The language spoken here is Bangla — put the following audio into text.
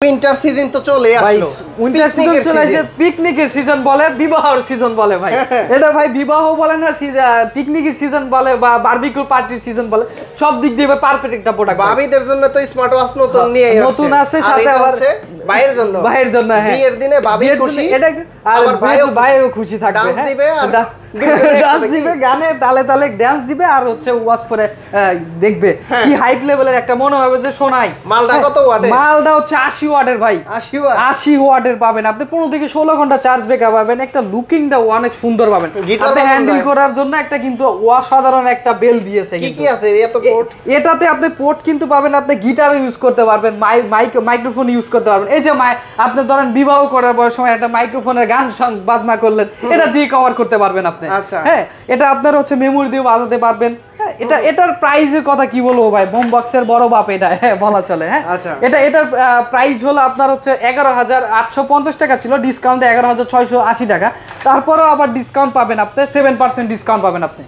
উইন্টার সিজন তো চলে আসলো, উইন্টার সিজন চলে আসে, পিকনিকের সিজন বলে, বিবাহের সিজন বলে ভাই। এটা ভাই বিবাহ বলে না, পিকনিকের সিজন বলে বা বারবিকিউ পার্টির সিজন বলে, সব দিক দিয়ে পারফেক্ট একটা প্রোডাক্ট। ভাবিদের জন্য তো স্মার্ট ওয়াচ নতুন নিয়ে আসছে, নতুন আছে, সাথে আবার ভাইয়ের জন্য, ভাইয়ের জন্য, হ্যাঁ বিয়ের দিনে ভাবি খুশি, এটা আর ভাইও খুশি থাকবে, ডান্স দিবে আর ডান্স দিবে, গানে তালে তালে ডান্স দিবে, আর হচ্ছে ওয়াচ পরে দেখবে কি হাইপ লেভেলের একটা মনে হবে যে শোনাই। মালটা কত ওয়াটের? মালটা হচ্ছে 80 ওয়াটের ভাই, 80 ওয়াটের পাবেন আপনি, 15 থেকে 16 ঘন্টা চার্জ ব্যাকআপ পাবেন, একটা লুকিংটা অনেক সুন্দর পাবেন, আপনি হ্যান্ডেল করার জন্য একটা কিন্তু অসাধারণ একটা বেল দিয়েছে। কি কি আছে এত পোর্ট? এটাতে আপনি পোর্ট কিন্তু পাবেন, আপনি গিটার ইউজ করতে পারবেন, মাইক্রোফোন ইউজ করতে পারবেন। এই যে আপনি ধরেন বিবাহ করার সময় একটা মাইক্রোফোনের গান বাজনা করলেন, এটা দিয়ে কভার করতে পারবেন আপনি। হ্যাঁ, এটা আপনার হচ্ছে মেমোরি দিয়ে বাজাতে পারবেন। এটার প্রাইসের কথা কি বলবো ভাই, বোম বক্সের বড় বাপ এটা, হ্যাঁ বলা চলে। হ্যাঁ, এটার প্রাইস হলো আপনার হচ্ছে 11,850 টাকা ছিল, ডিসকাউন্টে 11,680 টাকা। তারপরেও আবার ডিসকাউন্ট পাবেন আপনি, 7% ডিসকাউন্ট পাবেন আপনি।